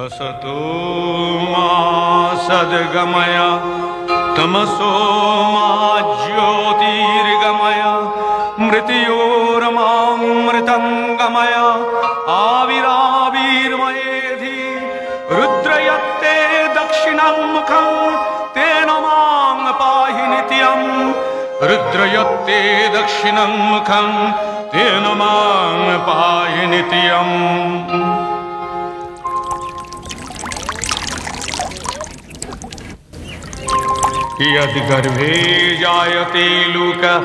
असतो मा सद्गमय तमसो मा ज्योतिर्गमय मृत्योर्मामृतङ्गमय आविराविर्मयेधि रुद्रयत्ते दक्षिणं मुखं तेन मां पाहि नित्यं रुद्रयत्ते दक्षिणं मुखं तेन मां पाहि नित्यम्। यद्गर्भे जायते लोकः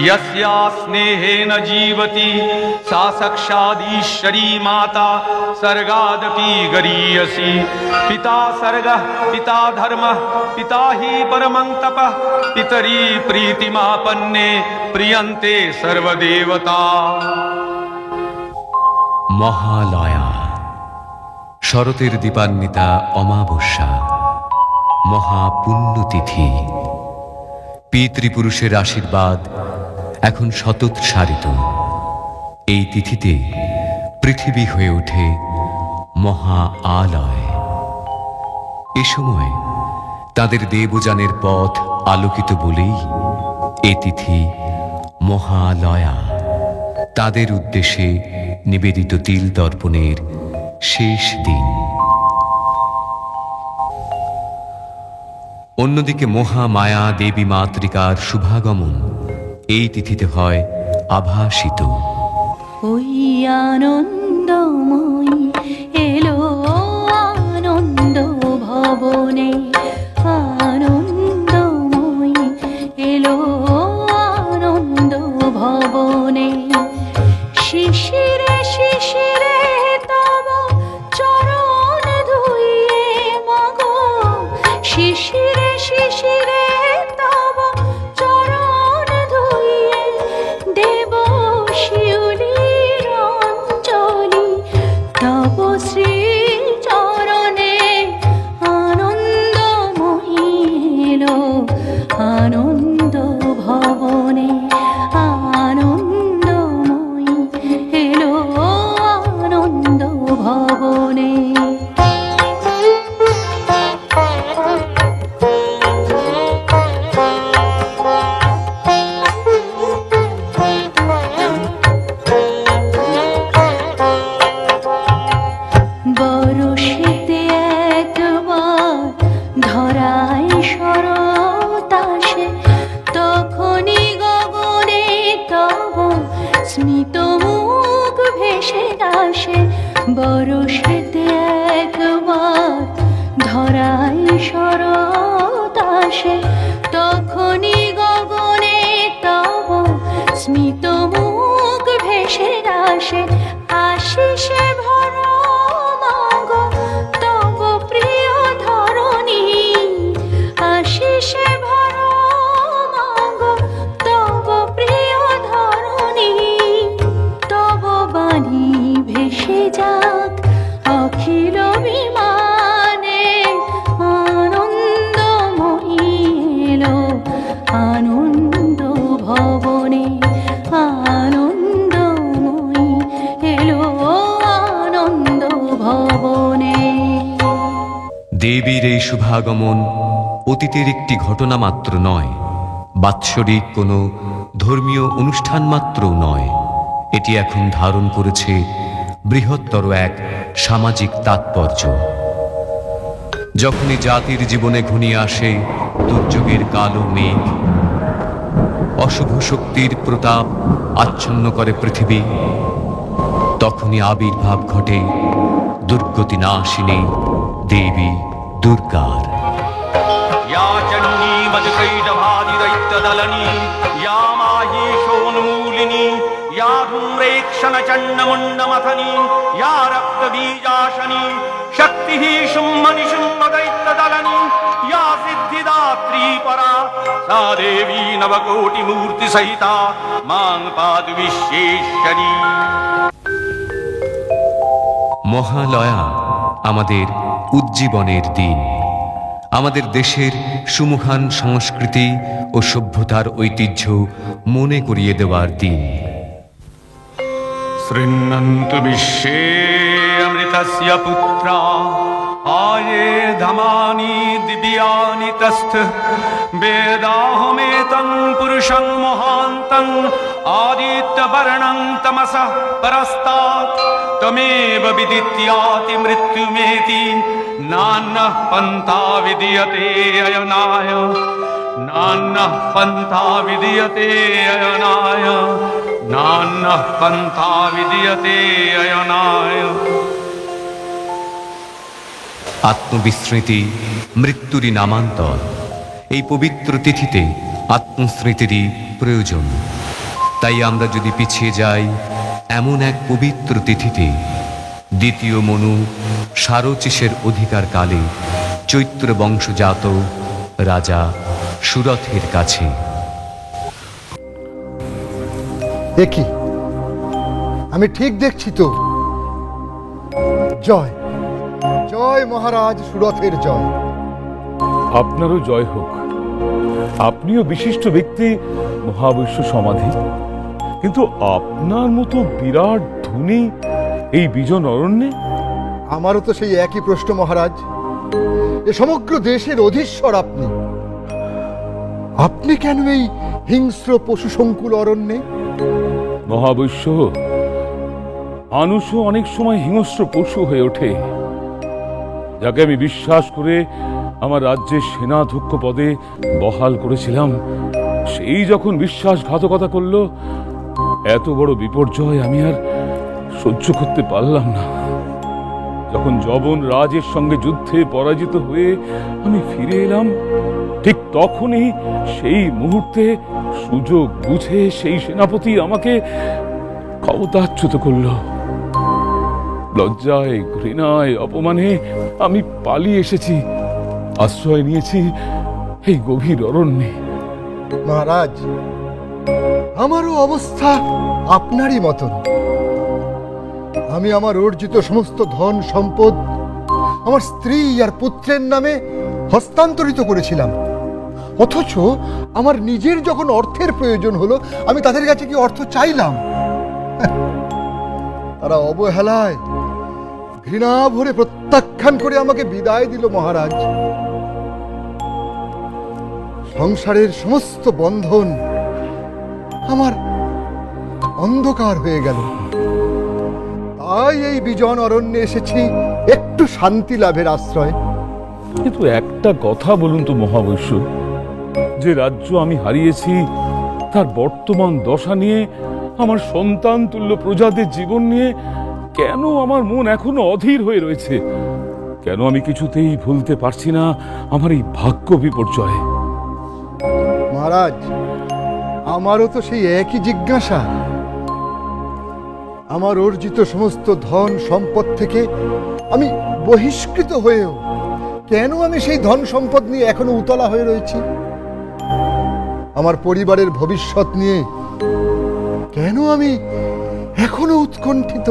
यस्या स्नेहेन जीवति सा साक्षादीश्वरी माता सर्गादपि गरीयसी। पिता सर्गः पिता धर्मः पिता हि परमं तपः पितरी प्रीतिमापन्ने प्रियन्ते सर्वदेवता। মহালয়া শরতের দীপান্বিতা অমাবস্যা, মহাপুণ্যতিথি। পিতৃপুরুষের আশীর্বাদ এখন শতোৎসারিত। এই তিথিতে পৃথিবী হয়ে ওঠে মহা আলয়। এ সময় তাদের দেবযানের পথ আলোকিত বলেই এ তিথি মহালয়া। তাদের উদ্দেশ্যে নিবেদিত তিল তর্পণের শেষ দিন। অন্যদিকে মহামায়া দেবী মাতৃকার শুভাগমন এই তিথিতে হয় আভাসিত। ওই আনন্দময়ী এলো আনন্দ ভবনে, আনন্দময়ী এলো আনন্দ ভবনে। শিশিরে শিশিরে তব চরণ ধুইয়ে মাগো, শিশিরে শিশিরে তব চরণ ধুইয়ে দেব শিউলির অঞ্জলি। তব শ্রী চরণে আনন্দময়ী এলো আনন্দ ভবনে, আনন্দময়ী এলো আনন্দ ভবনে। বরষেতে একবার ধরায় শরৎ আসে, তখনই গগনে তব স্মিত মুখ ভেসে আসে। বরষেতে একবার ধরায় শরৎ আসে, তখনই গগনে তব স্মিত মুখ ভেসে আসে। আশিসে ভরা মাগো তব প্রিয় ধরণী, আশিসে ভরা মাগো তব প্রিয় ধরণী। তব বাণী ভেসে যাক অখিল বিমানে, আনন্দময়ী এলো আনন্দ ভবনে, আনন্দময়ী এলো আনন্দ ভবনে। দেবীর এই শুভাগমন অতীতের একটি ঘটনা মাত্র নয়, বাৎসরিক কোনো ধর্মীয় অনুষ্ঠান মাত্রও নয়। এটি এখন ধারণ করেছে বৃহত্তর এক সামাজিক তাৎপর্য। যখনই জাতির জীবনে ঘনিয়ে আসে দুর্যোগের কালো মেঘ, অশুভ শক্তির প্রতাপ আচ্ছন্ন করে পৃথিবী, তখনই আবির্ভাব ঘটে দুর্গতি নাশিনী দেবী দুর্গার। या चण्डी मधुकैटभादिदैत्यदलनी या माहीशोन्मूलिनी या धूम्रेक्षणचण्डमुण्डमथनी या रक्तबीजाशनी शक्तिः शुम्भनिशुम्भदैत्यदलनी या सिद्धिदात्री परा सा देवी नवकोटिमूर्तिसहिता मां पातु विश्वेश्वरी। মহালয়া আমাদের উজ্জীবনের দিন, আমাদের দেশের সুমহান সংস্কৃতি ও সভ্যতার ঐতিহ্য মনে করিয়ে দেওয়ার দিন। शृण्वन्तु विश्वे अमृतस्य पुत्रा आये धमानि दिव्यानि तस्थ वेदाहमेतं पुरुषं महान्तं आदित्यवर्णं तमसः परस्तात् तमेव विदित्याति मृत्युमेति नान्यः पन्था विद्यते अयनाय नान्यः पन्था विद्यते अयनाय नान्यः पन्था विद्यते अयनाय। আত্মবিস্মৃতি মৃত্যুরই নামান্তর। এই পবিত্র তিথিতে আত্মস্মৃতিরই প্রয়োজন। তাই আমরা যদি পিছিয়ে যাই এমন এক পবিত্র তিথিতে, দ্বিতীয় মনু সারচিসের অধিকার কালে চৈত্র বংশজাত রাজা সুরথের কাছে। দেখি আমি ঠিক দেখছি তো? জয় জয় মহারাজ সুরথের জয়। আপনারও জয় হোক। আপনিও বিশিষ্ট ব্যক্তি, মহাবৈশ্য সমাধি, কিন্তু আপনার মতো বিরাট ধনী এই বিজন অরণ্যে? আমারও তো সেই একই প্রশ্ন মহারাজ। এ সমগ্র দেশের অধীশ্বর আপনি, আপনি কেন এই হিংস্র পশু সংকুল অরণ্যে? মহাবৈশ্য, মানুষও অনেক সময় হিংস্র পশু হয়ে ওঠে। যাকে আমি বিশ্বাস করে আমার রাজ্যের সেনাধ্যক্ষ পদে বহাল করেছিলাম, সেই যখন বিশ্বাসঘাতকতা করল, এত বড় বিপর্যয় আমি আর সহ্য করতে পারলাম না। যখন যবন রাজের সঙ্গে যুদ্ধে পরাজিত হয়ে আমি ফিরে এলাম, ঠিক তখনই সেই মুহূর্তে সুযোগ বুঝে সেই সেনাপতি আমাকে ক্ষমতাচ্যুত করল। লজ্জায়, ঘৃণায়, অপমানে আমি পালিয়ে এসেছি, আশ্রয় নিয়েছি এই গভীর অরণ্যে। মহারাজ, আমারও অবস্থা আপনারই মতন। আমি আমার অর্জিত সমস্ত ধন সম্পদ আমার স্ত্রী আর পুত্রের নামে হস্তান্তরিত করেছিলাম, অথচ আমার নিজের যখন অর্থের প্রয়োজন হলো, আমি তাদের কাছে কি অর্থ চাইলাম? তারা অবহেলায় ঘৃণা ভরে প্রত্যাখ্যান করে আমাকে বিদায় দিল। মহারাজ, সংসারের সমস্ত বন্ধন আমার অন্ধকার হয়ে গেল। তাই এই বিজন অরণ্যে এসেছি একটু শান্তি লাভের আশ্রয়। কিন্তু একটা কথা বলুন তো মহাবৈশ্য, যে রাজ্য আমি হারিয়েছি তার বর্তমান দশা নিয়ে, আমার সন্তান তুল্য প্রজাদের জীবন নিয়ে কেন আমার মন এখনো অধীর হয়ে রয়েছে? কেন আমি কিছুতেই ভুলতে পারছি না আমার এই ভাগ্য বিপর্যয়? মহারাজ, আমারও তো সেই একই জিজ্ঞাসা। আমার অর্জিত সমস্ত ধন সম্পদ থেকে আমি বহিষ্কৃত হয়েও কেন আমি সেই ধন সম্পদ নিয়ে এখনো উতলা হয়ে রয়েছি? আমার পরিবারের ভবিষ্যৎ নিয়ে কেন আমি এখনো উৎকণ্ঠিত?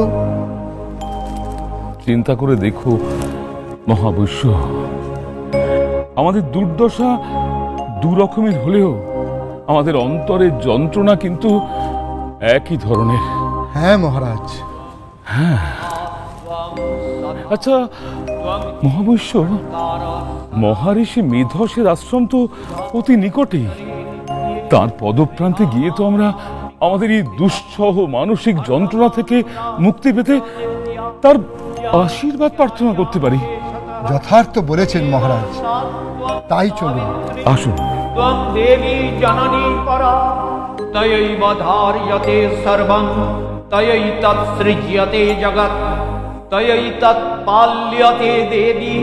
চিন্তা করে দেখো মহাবৈশ্য, আমাদের দুর্দশা দু রকমের হলেও আমাদের অন্তরের যন্ত্রণা কিন্তু একই ধরনের। হ্যাঁ মহারাজ। হ্যাঁ, আচ্ছা মহাবৈশ্য, মহারিষি মেধসের আশ্রম তো অতি নিকটেই। তার পদপ্রান্তে গিয়ে তো আমরা আমাদের এই দুঃসহ মানসিক যন্ত্রণা থেকে মুক্তি পেতে তার আশীর্বাদ প্রার্থনা করতে পারি। যথার্থ বলেছেন মহারাজ, তাই চলুন। আসুন। त्वं देवी जननी परा तयैव धार्यते सर्वं तयैतत् सृज्यते जगत् तयैतत् पाल्यते देवी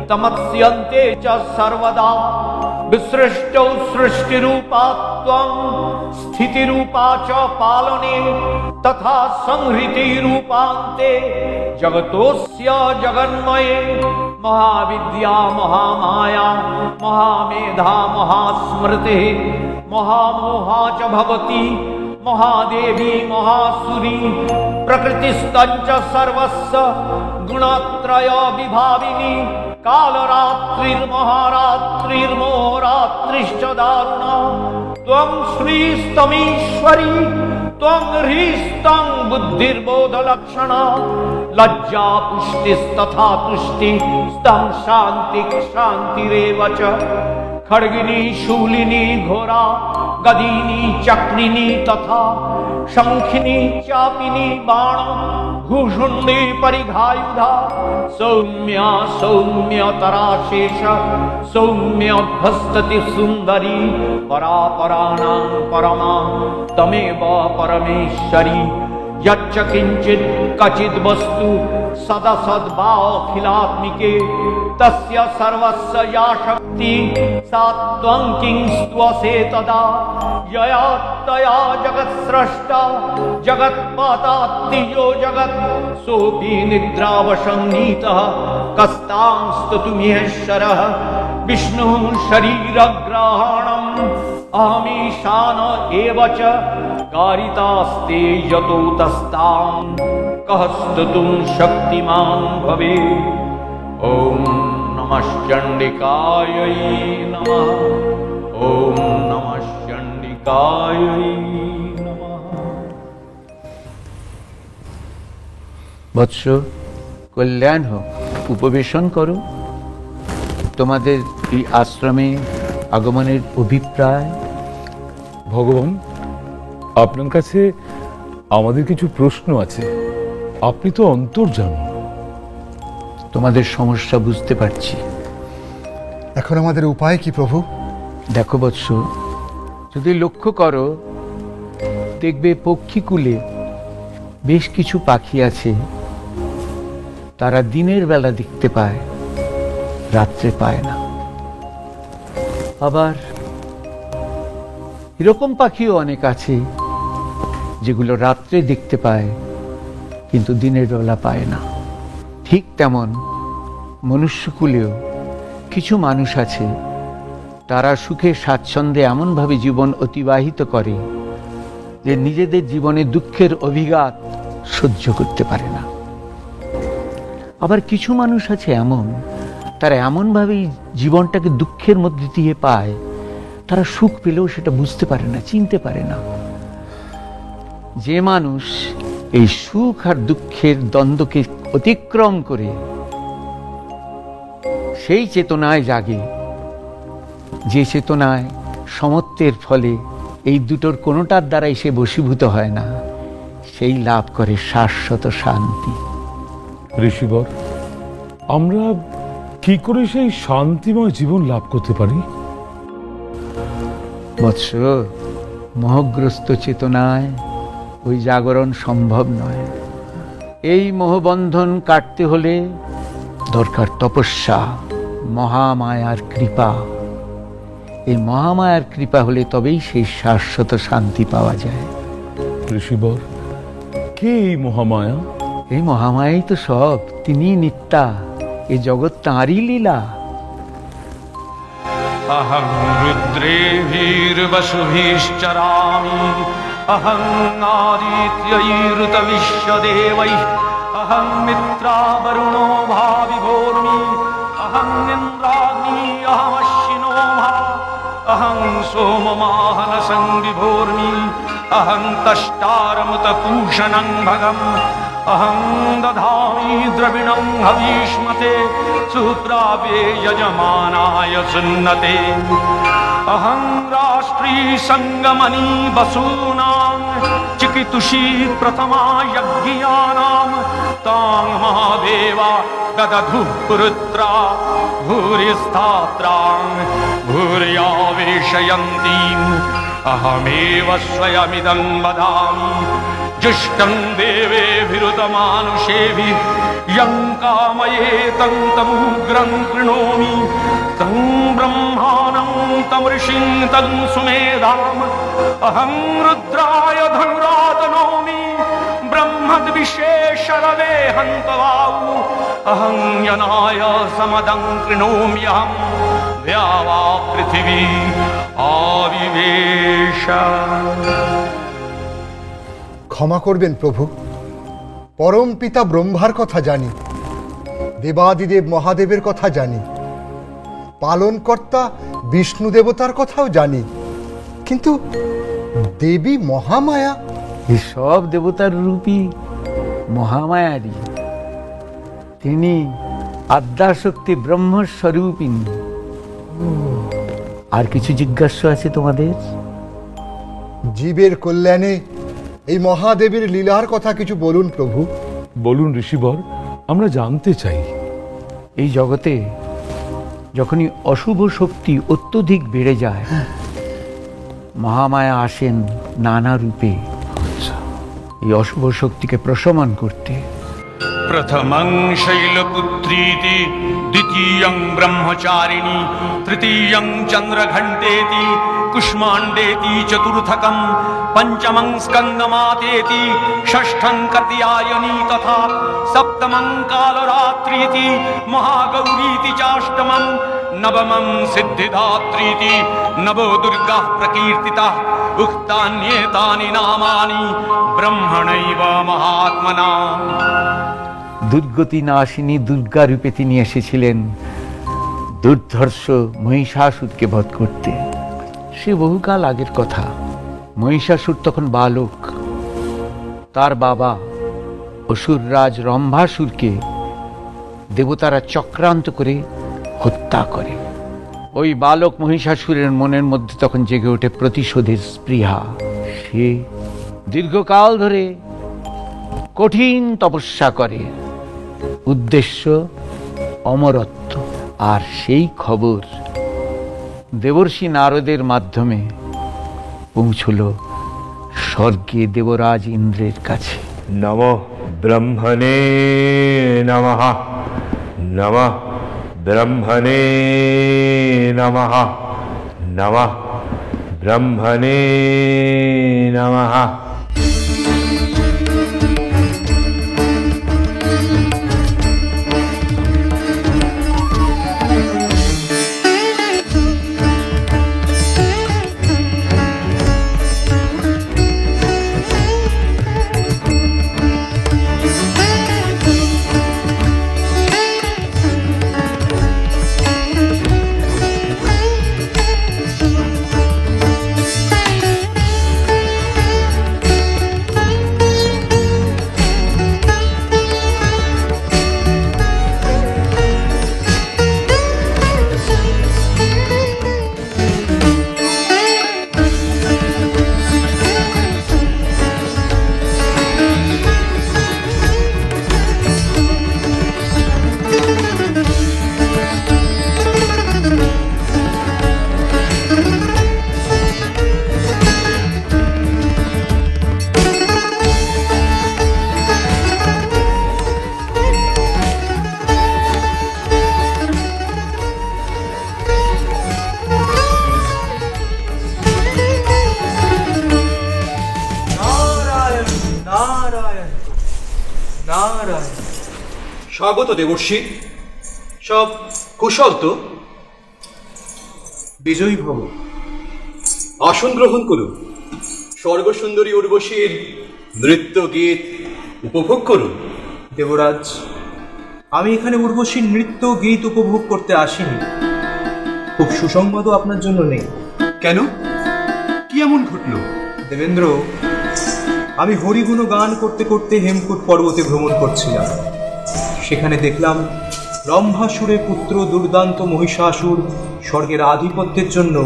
तमत्स्यन्ते च सर्वदा विसृष्टौ सृष्टिरूपा त्वं स्थितिरूपा च पालने तथा संहृतिरूपान्ते जगतोऽस्य जगन्मये महाविद्या महामाया महामेधा महास्मृतिः महामोहा च भवति महादेवी महासुरी प्रकृतिस्तञ्च सर्वस्य गुणत्रय विभाविनी कालरात्रिर्महारात्रिर्मोहरात्रिश्च दारुणा त्वं श्रीस्तमीश्वरी त्वं ह्रीस्तं बुद्धिर्बोधलक्षणा लज्जा पुष्टिस्तथा तुष्टि स्तम शांति शांतिरेव च खड्गिनी शूलिनी घोरा गदीनी चक्रिनी तथा शंखिनी चापिनी बाण भूषुंडी परिघायुधा सौम्या सौम्यतरा शेष सौम्यभस्तति सुंदरी परापराणां परमा तमेव परमेश्वरी यच्च किंचित् कचिद् वस्तु सदसद्भावखिलात्मिके तस्य सर्वस्य या शक्ति सा त्वं किं स्तुवसे तदा यया तया जगत्स्रष्टा जगत्पातात्तियो जगत् सोऽपि निद्रावशङ्गीतः कस्तां स्तुतुमीश्वरः विष्णुः शरीरग्रहणम् अहमीशान एव च कारितास्ते यतो तस्तां कः स्तुतुं शक्तिमान् भवेत्। ॐ नमः चण्डिकायै नमः। ॐ नमः चण्डिकायै नमः। বৎস, কল্যাণ হোক, উপবেশন করো। তোমাদের এই আশ্রমে আগমনের অভিপ্রায়? ভগবান, আপনার কাছে আমাদের কিছু প্রশ্ন আছে। আপনি তো অন্তর্যামী। তোমাদের সমস্যা বুঝতে পারছি। এখন আমাদের উপায় কি প্রভু? দেখো বৎস, যদি লক্ষ্য করো দেখবে পক্ষীকুলে বেশ কিছু পাখি আছে, তারা দিনের বেলা দেখতে পায়, রাত্রে পায় না। আবার এরকম পাখিও অনেক আছে যেগুলো রাত্রে দেখতে পায় কিন্তু দিনের বেলা পায় না। ঠিক তেমন মনুষ্যকুলেও কিছু মানুষ আছে, তারা সুখে স্বাচ্ছন্দ্যে এমনভাবে জীবন অতিবাহিত করে যে নিজেদের জীবনে দুঃখের অভিঘাত সহ্য করতে পারে না। আবার কিছু মানুষ আছে এমন, তারা এমনভাবেই জীবনটাকে দুঃখের মধ্যে দিয়ে পায়, তারা সুখ পেলেও সেটা বুঝতে পারে না, চিনতে পারে না। যে মানুষ এই সুখ আর দুঃখের দ্বন্দ্বকে অতিক্রম করে সেই চেতনায় জাগে, যে চেতনায় সমত্বের ফলে এই দুটোর কোনোটার দ্বারাই সে বশীভূত হয় না, সেই লাভ করে শাশ্বত শান্তি। ঋষিবর, আমরা কি করে সেই শান্তিময় জীবন লাভ করতে পারি? বৎস, মোহগ্রস্ত চেতনায় ওই জাগরণ সম্ভব নয়। এই মোহবন্ধন কাটতে হলে দরকার তপস্যা, মহামায়ার কৃপা। এই মহামায়ার কৃপা হলে তবেই সেই শাশ্বত শান্তি পাওয়া যায়। ঋষিবর, কে এই মহামায়া? এই মহামায়াই তো সব, তিনি নিত্যা, এই জগৎ তাঁরই লীলা। अहं रुद्रेभिर्वसुभिश्चरामि अहं आदित्यैरुतविश्वदेवैः अहं मित्रावरुणो भाविभोर्मि अहं इन्द्राग्नि अहमश्विनो महा अहं सोममाहनसंविभोर्मि अहं तष्टारमुतपूषणं भगम् अहं दधामि द्रविणं हवीष्मते सुप्राप्ये यजमानाय सुन्नते अहं राष्ट्री संगमनी वसूनां चिकितुषी प्रथमा यज्ञानां तां महादेवा ददधुः पुरुत्रा भूरिस्थात्रां भूर्यावेशयन्तीम् अहमेव स्वयमिदं वदामि जुष्टं देवेभिरुतमानुषेभिः यं कामये तं तमुग्रं कृणोमि तं ब्रह्माणं तं ऋषिं तं सुमेधाम् अहं रुद्राय धनुरातनोमि ब्रह्मद्विशेषरवे हन्तवाऊ अहं यनाय समदं कृणोम्यहं द्यावा पृथिवी आविवेश। ক্ষমা করবেন প্রভু, পরম পিতা ব্রহ্মার কথা জানি, দেবাদিদেব মহাদেবের কথা জানি, পালনকর্তা বিষ্ণু দেবতার কথাও জানি, কিন্তু দেবী মহামায়া? এই সব দেবতার রূপী মহামায়ারই। তিনি আদ্যাশক্তি ব্রহ্মস্বরূপিণী। আর কিছু জিজ্ঞাসা আছে তোমাদের? জীবের কল্যাণে এই মহাদেবীর লীলার কথা কিছু বলুন প্রভু। বলুন ঋষিবর, আমরা জানতে চাই। এই জগতে যখনই অশুভ শক্তি অত্যধিক বেড়ে যায়, মহামায়া আসেন নানা রূপে এই অশুভ শক্তিকে প্রশমন করতে। प्रथमं शैलपुत्रीति, द्वितीयं ब्रह्मचारिणी, तृतीयं चन्द्रघण्टेति, कुष्माण्डेति, चतुर्थकं पञ्चमं स्कन्दमातेति, षष्ठं कात्यायनी तथा सप्तमं कालरात्रीति, महागौरीति चाष्टमं, नवमं सिद्धिदात्रीति, नवो दुर्गाः प्रकीर्तिताः। उक्तान्येतानि नामानि ब्रह्मणैव महात्मना। দুর্গতি নাশিনী দুর্গা রূপে তিনি এসেছিলেন দুর্ধর্ষ মহিষাসুরকে বধ করতে। সে বহুকাল আগের কথা। মহিষাসুর তখন বালক। তার বাবা অসুররাজ রম্ভাসুরকে দেবতারা চক্রান্ত করে হত্যা করে। ওই বালক মহিষাসুরের মনের মধ্যে তখন জেগে ওঠে প্রতিশোধের স্পৃহা। সে দীর্ঘকাল ধরে কঠিন তপস্যা করে, উদ্দেশ্য অমরত্ব। আর সেই খবর দেবর্ষি নারদের মাধ্যমে পৌঁছল স্বর্গে দেবরাজ ইন্দ্রের কাছে। নমঃ ব্রহ্মণে নমঃ, নমঃ ব্রহ্মণে নমঃ, নমঃ ব্রহ্মণে নমঃ। স্বাগত দেবর্ষি। সব কুশল তো? বিজয়ী ভব। আসন গ্রহণ করুন। স্বর্গসুন্দরী উর্বশীর নৃত্য গীত উপভোগ করুন। দেবরাজ, আমি এখানে উর্বশীর নৃত্য গীত উপভোগ করতে আসিনি। খুব সুসংবাদও আপনার জন্য নেই। কেন? কি এমন ঘটল? দেবেন্দ্র, আমি হরিগুণ গান করতে করতে হেমকূট পর্বতে ভ্রমণ করছিলাম। সেখানে দেখলাম রম্ভাসুরের পুত্র দুর্দান্ত মহিষাসুর স্বর্গের আধিপত্যের জন্য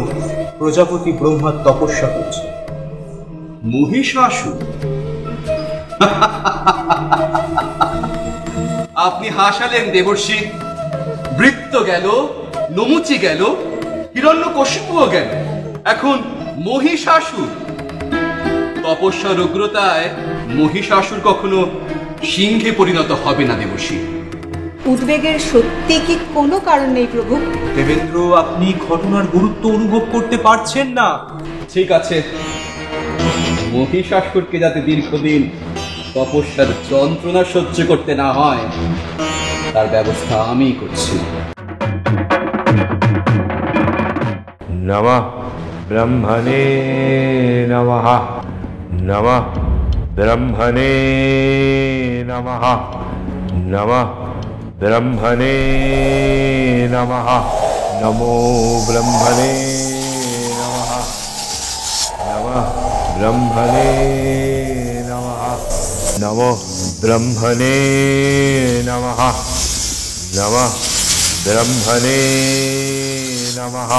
প্রজাপতি ব্রহ্মার তপস্যা করছে। মহিষাসুর? আপনি হাসালেন দেবর্ষি। বৃত্ত গেল, নমুচি গেল, হিরণ্যকশিপুও গেল, এখন মহিষাসুর। তপস্যার উগ্রতায় মহিষাসুর কখনো সিংহে পরিণত হবে না দেবর্ষি। উদ্বেগের সত্যি কি কোনো কারণ নেই প্রভু? দেবেন্দ্র, আপনি ঘটনার গুরুত্ব অনুভব করতে পারছেন না। ঠিক আছে, মহিষাসুরকে যাতে দীর্ঘদিন তপস্যার যন্ত্রণা সহ্য করতে না হয় তার ব্যবস্থা আমি করছি। নমঃ ব্রহ্মণে নমঃ, নমঃ ব্রহ্মণে নমঃ, নমঃ ব্রহ্মণে নমঃ, নমো ব্রহ্মণে নমঃ, নমঃ ব্রহ্মণে নমঃ, নমো ব্রহ্মণে নমঃ। नमः ब्रह्मणे नमः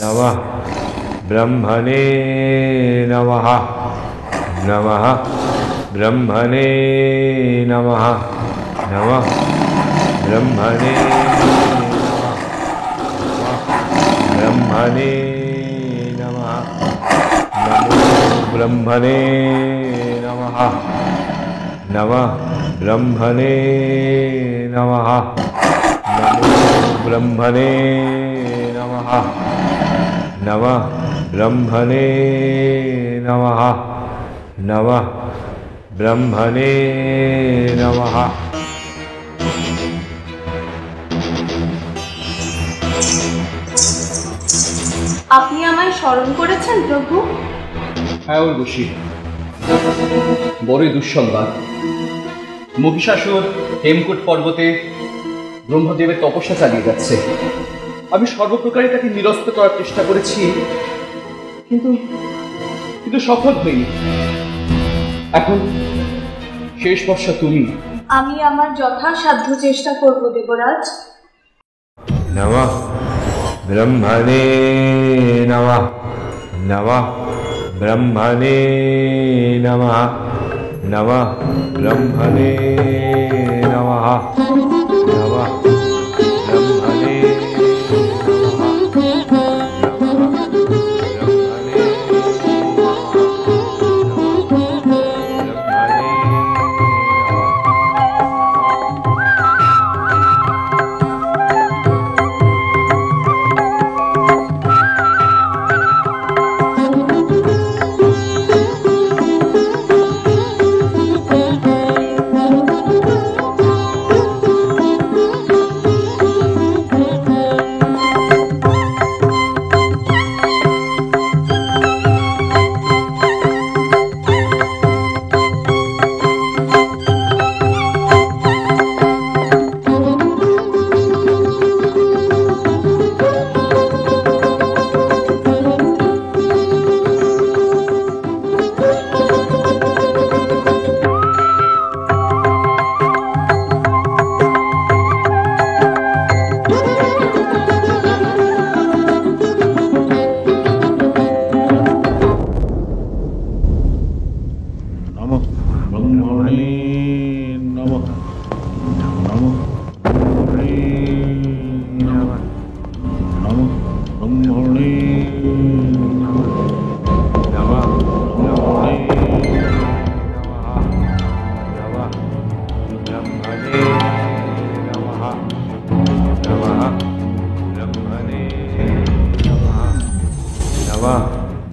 नमः ब्रह्मणे नमः नमः ब्रह्मणे नमः नमः ब्रह्मणे ब्रह्मणे नमः नमो ब्रह्मणे नमः नमः ब्रह्मणे नमः नमो ब्रह्मणे नमः नमः ब्रह्मणे नमः नमः ब्रह्मणे नमः। আপনি আমায় স্মরণ করেছেন প্রভু? হ্যাঁ উর্বশী, বড়ই দুঃসংবাদ। মহিষাসুর হেমকূট পর্বতে ব্রহ্মদেবের তপস্যা চালিয়ে যাচ্ছে। আমি সর্বপ্রকারে তাকে নিরস্ত করার চেষ্টা করেছি, কিন্তু কিন্তু সফল হইনি। এখন শেষ ভরসা তুমি। আমি আমার যথাসাধ্য চেষ্টা করব দেবরাজ। नमः ब्रह्मणे नमः नमः ब्रह्मणे नमः नमः ब्रह्मणे नमः नमः ब्रह्मणे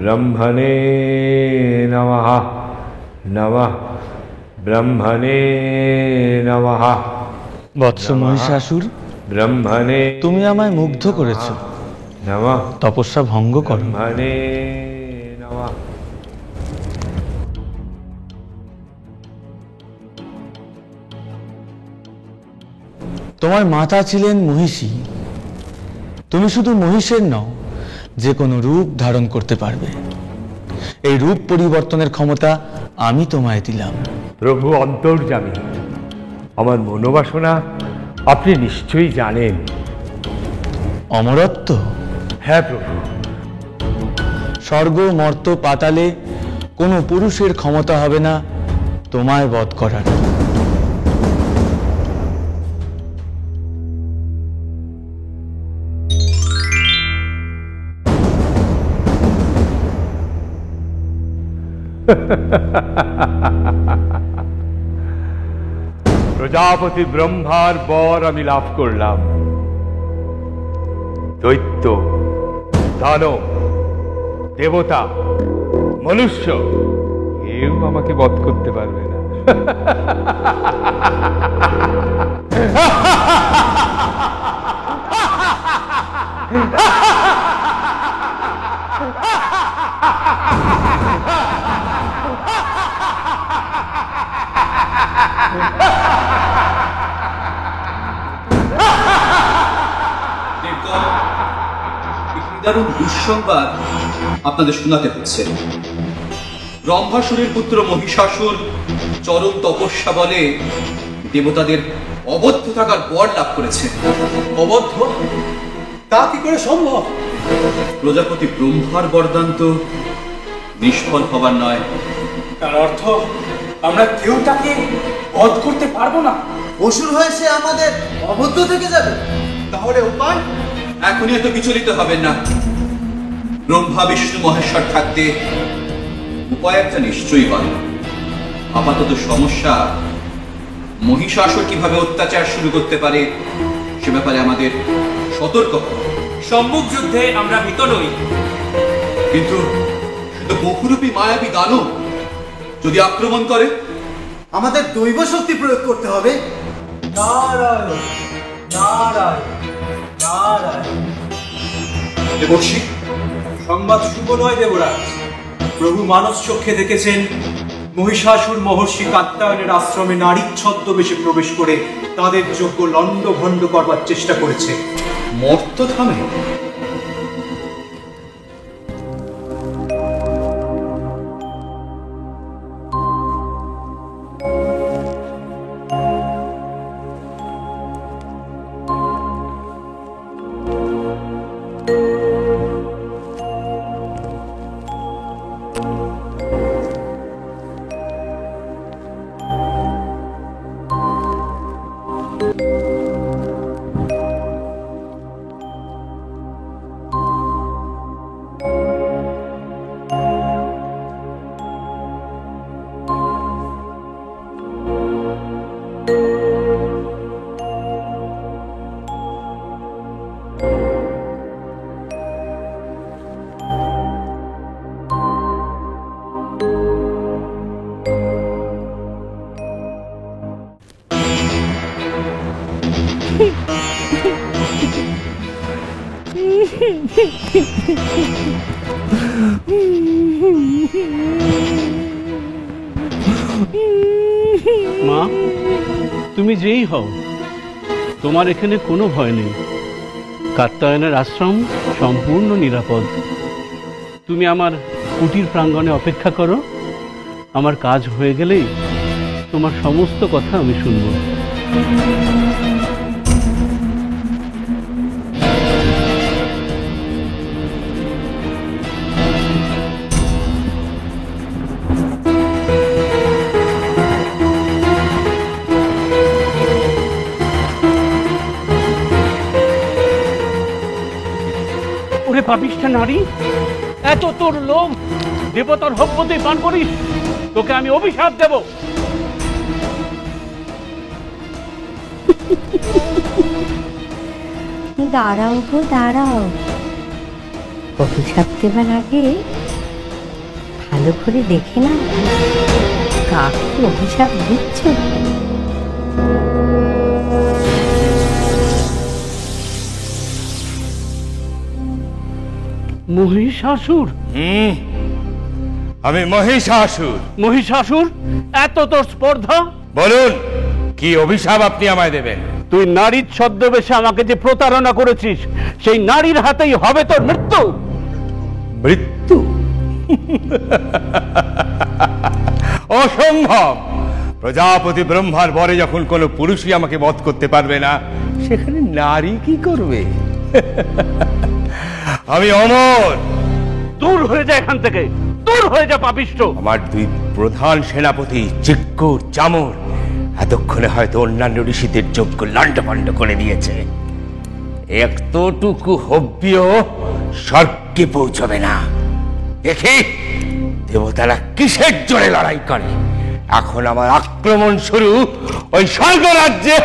ब्रह्मणे नमः नमः ब्रह्मणे नमः। বৎস মহিষাসুর, ब्रह्मणे তুমি আমায় মুগ্ধ করেছো। नमः তপস্যা ভঙ্গ করো। ब्रह्मणे नमः। তোমার মাতা ছিলেন মহিষী। তুমি শুধু মহিষের নও, যে কোনো রূপ ধারণ করতে পারবে। এই রূপ পরিবর্তনের ক্ষমতা আমি তোমায় দিলাম। প্রভু অন্তর্যামী, আমার মনোবাসনা আপনি নিশ্চয়ই জানেন। অমরত্ব? হ্যাঁ প্রভু। স্বর্গ মর্ত পাতালে কোনো পুরুষের ক্ষমতা হবে না তোমায় বধ করার। প্রজাপতি ব্রহ্মার বর আমি লাভ করলাম। দৈত্য, দানব, দেবতা, মনুষ্য কেউ আমাকে বধ করতে পারবে না। দারুণ দুঃসংবাদ আপনাদের শোনাতে হচ্ছে। ব্রহ্মাসুরের পুত্র মহিষাসুর চরম তপস্যা বলে দেবতাদের অবদ্ধ থাকার বর লাভ করেছে। অবদ্ধ? তা কি করে সম্ভব? প্রজাপতি ব্রহ্মার বরদান তো নিষ্ফল হবার নয়। তার অর্থ আমরা কেউ তাকে বধ করতে পারবো না? অসুর হয়ে সে আমাদের অবদ্ধ থেকে যাবে। তাহলে উপায়? এখনই এত বিচলিত হবেন না। ব্রহ্মা বিষ্ণু মহেশ্বর থাকতে উপায় একটা নিশ্চয়ই পাবে। আপাতত সমস্যা মহিষাসুর কিভাবে অত্যাচার শুরু করতে পারে সে ব্যাপারে আমাদের সতর্ক হওয়া। সম্মুখ যুদ্ধে আমরা ভীত নই, কিন্তু সে তো বহুরূপী মায়াবী দানব। যদি আক্রমণ করে আমাদের দৈব শক্তি প্রয়োগ করতে হবে। নারায়ণ নারায়ণ নারায়ণ। দেবর্ষি, সংবাদ শুভ নয় দেবরাজ। প্রভু মানস চক্ষে দেখেছেন মহিষাসুর মহর্ষি কাত্যায়নের আশ্রমে নারী ছদ্মবেশে প্রবেশ করে তাদের যোগ্য লণ্ডভণ্ড করবার চেষ্টা করেছে। মর্ত থামে? মা, তুমি যেই হও, তোমার এখানে কোনো ভয় নেই। কাত্যায়নের আশ্রম সম্পূর্ণ নিরাপদ। তুমি আমার কুটির প্রাঙ্গণে অপেক্ষা করো। আমার কাজ হয়ে গেলেই তোমার সমস্ত কথা আমি শুনব। ওরে পাপিষ্ঠা নারী, এত তোর লোভ, দেবতার হব্বতে পান করিস? তোকে আমি অভিশাপ দেব। দাঁড়াও গো দাঁড়াও, অভিশাপ দেবার আগে ভালো করে দেখে না কাকে অভিশাপ দিচ্ছ। মহিষাসুর? আমি মহিষাসুর। মহিষাসুর, এত তোর স্পর্ধা? বলুন, কি অভিশাপ আপনি আমায় দেবেন? তুই নারীর ছদ্মবেশে আমাকে যে প্রতারণা করেছিস, সেই নারীর হাতেই হবে তোর মৃত্যু। মৃত্যু? অসম্ভব। প্রজাপতি ব্রহ্মার বরে যখন কোনো পুরুষই আমাকে বধ করতে পারবে না, সেখানে নারী কি করবে? আমি অমর। দূর হয়ে যা এখান থেকে, দূর হয়ে যা পাপিষ্ঠ। আমার দুই প্রধান সেনাপতি চিক্কুর চামর এতক্ষণে হয়তো অন্যান্য ঋষিদের যজ্ঞ লণ্ডভণ্ড করে দিয়েছে। এতটুকু হব্বিও স্বর্গে পৌঁছবে না। দেখি দেবতারা কিসের জোরে লড়াই করে। এখন আমার আক্রমণ শুরু ওই স্বর্গরাজ্যে।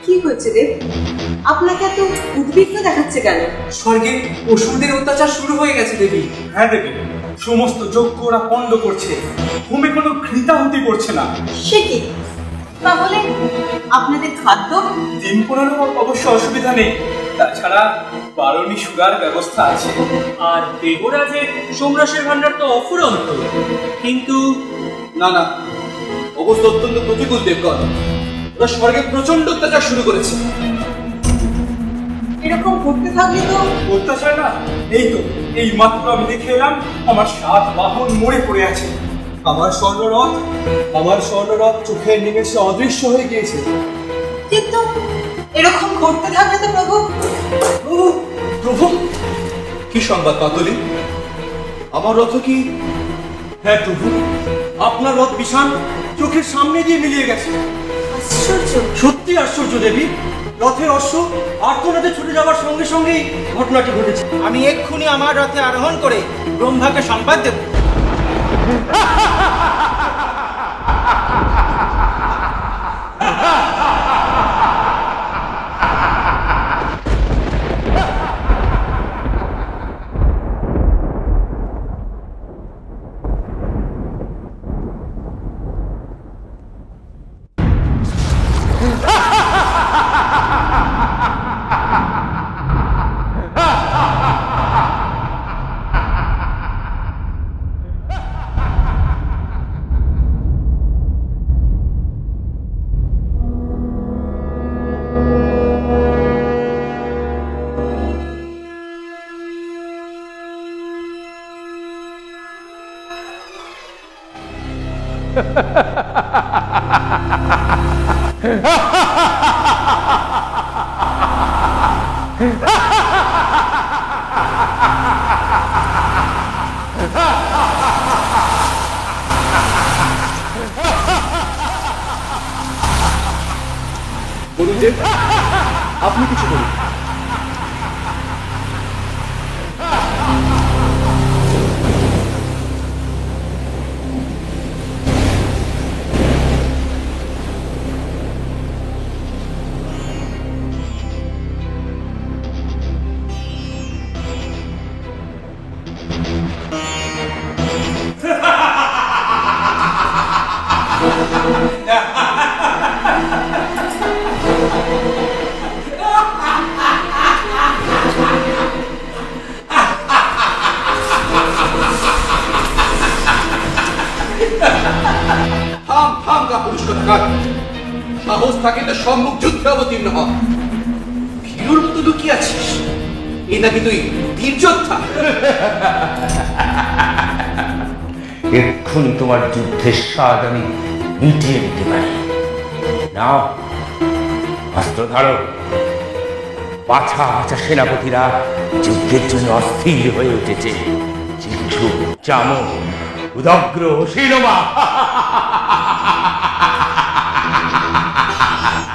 কি হয়েছে দেব? আপনাকে এত উদ্বিগ্ন দেখাচ্ছে কেন? স্বর্গে অসুরদের অত্যাচার শুরু হয়ে গেছে দেবী। হ্যাঁ দেবী, সমস্ত যজ্ঞ ওরা পণ্ড করছে। হোমে কোনো ঘৃতাহুতি করছে না। সে কি? তাহলে আপনাদের খাদ্য? ডিম পোড়ানোর অবশ্য অসুবিধা নেই, তাছাড়া বারণী সুগার ব্যবস্থা আছে। আর দেবরাজের সোমরসের ভান্ডার তো অফুরন্ত। কিন্তু না না, অবস্থা অত্যন্ত প্রতিকূল দেবগণ। ওরা স্বর্গে প্রচন্ড অত্যাচার শুরু করেছে। এরকম করতে থাকলে তো অত্যাচার না, এই তো এই মাত্র আমি দেখে এলাম আমার 7 বাহন মরে পড়ে আছে। আমার স্বর্ণরথ চোখের নিমেষে অদৃশ্য হয়ে গিয়েছে। কিন্তু এরকম করতে থাকলে তো প্রভু। প্রভু, কি সংবাদ পাতলি? আমার রথ কি? হ্যাঁ প্রভু, আপনার রথ বিষাণ চোখের সামনে দিয়ে মিলিয়ে গেছে। আশ্চর্য! সত্যি আশ্চর্য দেবী। রথের অশ্ব আর্তনাদে ছুটে যাওয়ার সঙ্গে সঙ্গেই ঘটনাটি ঘটেছে। আমি এক্ষুনি আমার রথে আরোহণ করে ব্রহ্মাকে সংবাদ দেব। গুরুদেব, আপনি কিছু বলুন। সাহস থাকে তো সম্মুখ যুদ্ধে অবতীর্ণ হ। ভীরুর মতো লুকিয়ে আছিস, এ নাকি তুই বীর যোদ্ধা? এক্ষুনি তোমার যুদ্ধের স্বাদ আমি মিটিয়ে দিতে পারি। নাও অস্ত্র ধরো। বাছা বাছা সেনাপতিরা যুদ্ধের জন্য অস্থির হয়ে উঠেছে। চিক্ষু, চামো, উদগ্র, শিরোমা।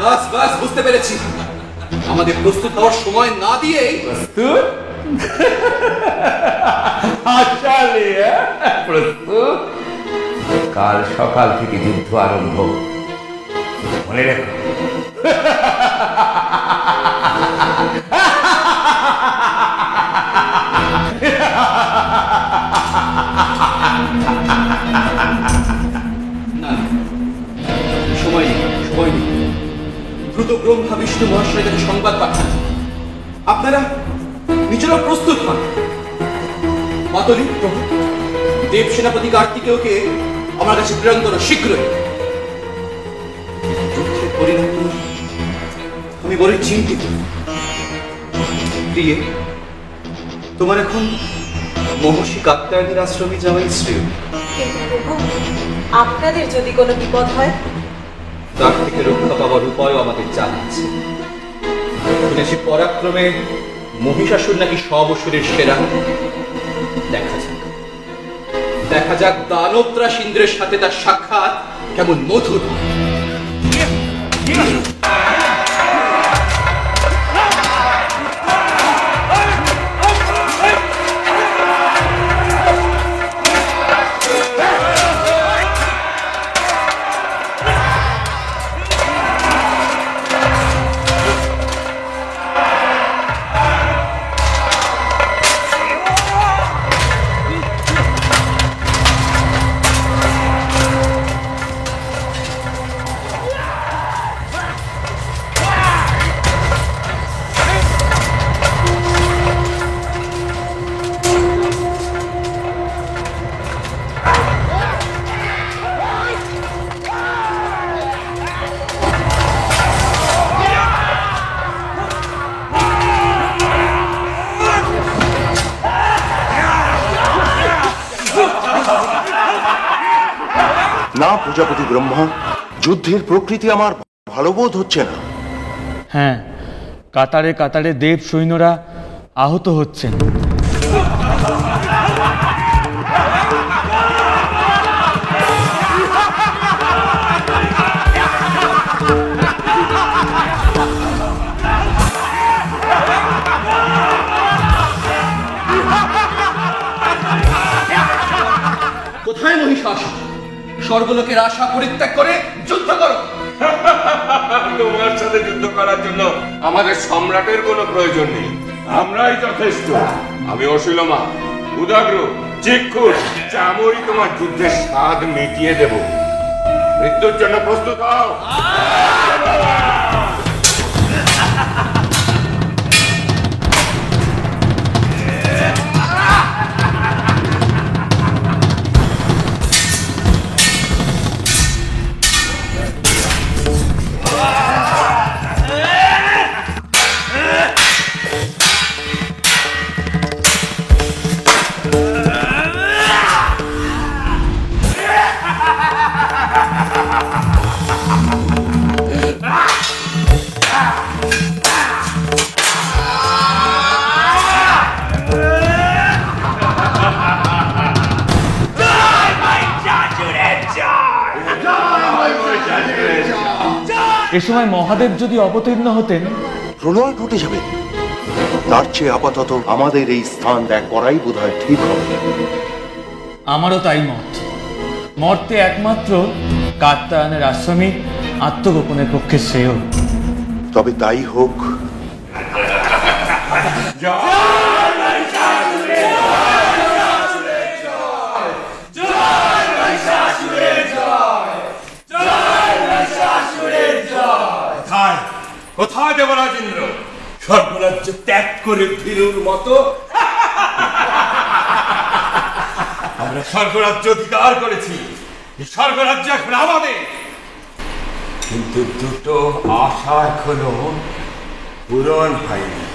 বাস বাস, বুঝতে পেরেছি। আমাদের প্রস্তুত হওয়ার সময় না দিয়ে প্রস্তুত? প্রস্তুত? কাল সকাল থেকে যুদ্ধ আরম্ভ, মনে রেখো। না, সময় নেই, সময় নেই। দ্রুত ব্রহ্মা বিষ্ণু মহাশয়ের কাছে সংবাদ পাঠান। আপনারা নিজেরা প্রস্তুত হন। মাতলি, প্রভু, দেব সেনাপতি কার্তিকেয়কে আমার কাছে প্রেরণ করো শীঘ্রই। যুদ্ধের পরিণাম নিয়ে আমি বড়ই চিন্তিত। প্রিয়ে, তোমার এখন মহর্ষি কাত্যায়নীর আশ্রমে যাওয়াই শ্রেয়। কিন্তু প্রভু, আপনাদের যদি কোনো বিপদ হয়? তার থেকে রক্ষা পাওয়ার উপায়ও আমাদের জানা আছে। শুনেছি পরাক্রমে মহিষাসুর নাকি সব অসুরের সেরা। দেখা যাক দানবত্রাস ইন্দ্রের সাথে তার সাক্ষাৎ কেমন মধুর। না প্রজাপতি ব্রহ্মা, যুদ্ধের প্রকৃতি আমার ভালো বোধ হচ্ছে না। হ্যাঁ, কাতারে কাতারে দেব সৈন্যরা আহত হচ্ছেন। কোথায় মহিষাসুর? স্বর্গলোকের আশা পরিত্যাগ করে যুদ্ধ করো। তোমার সাথে যুদ্ধ করার জন্য আমাদের সম্রাটের কোনো প্রয়োজন নেই, আমরাই যথেষ্ট। আমি অশিলমা, উদাগ্র, চিক্ষুর, চামড়ি তোমার যুদ্ধের স্বাদ মিটিয়ে দেব। মৃত্যুর জন্য প্রস্তুত হও। এ সময় মহাদেব যদি অবতীর্ণ হতেন, প্রলয় ঘটে যাবে। তার চেয়ে আপাতত আমাদের এই স্থান ত্যাগ করাই বোধহয় ঠিক হবে। আমারও তাই মত। মর্তে একমাত্র কাত্যায়নের আশ্রমে আত্মগোপনের পক্ষে শ্রেয়। তবে তাই হোক। কোথায় দেবরাজ ইন্দ্র? স্বর্গরাজ্য ত্যাগ করে ভীরুর মতো আমরা স্বর্গরাজ্য অধিকার করেছি। এই স্বর্গরাজ্য এখন আমাদের। কিন্তু দুটো আশা এখনো পূরণ হয়নি।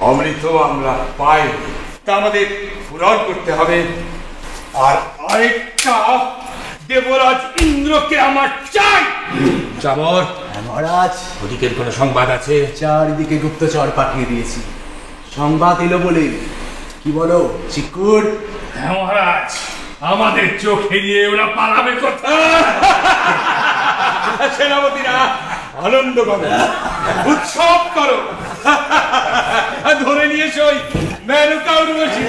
অমৃত আমরা পাইনি, তা আমাদের পূরণ করতে হবে। আর আরেকটা, দেবরাজ ইন্দ্রকে আমার চাই। চামর, মহারাজ, ওদিকের কোনো সংবাদ আছে? চারিদিকে গুপ্তচর পাঠিয়ে দিয়েছি, সংবাদ এলো বলে। কি বলো চিকুর? হ্যাঁ মহারাজ, আমাদের চোখ এড়িয়ে ওরা পালাবে কোথায়? সেনাপতিরা আনন্দ করো, উৎসব করো, ধরে নিয়ে সই মেনকা উর্বশী।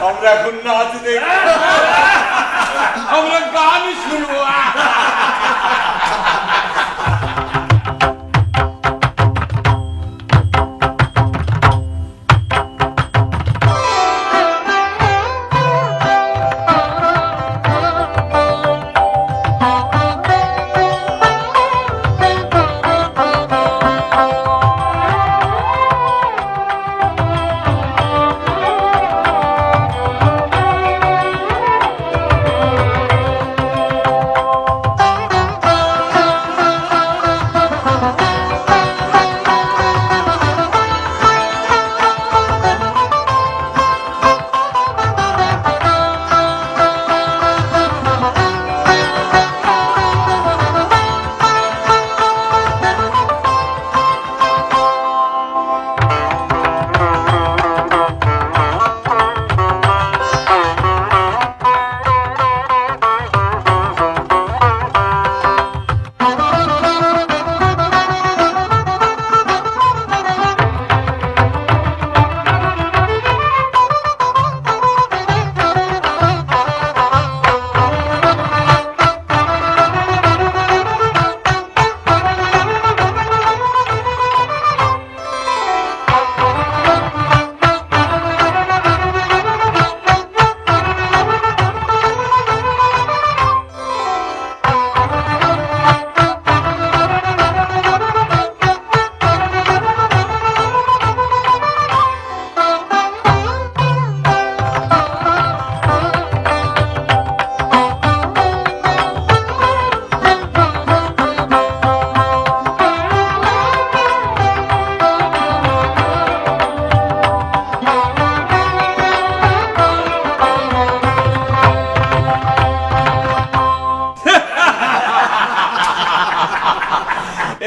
আমরা এখন নাচ দেখব, আমরা গান শুনবো।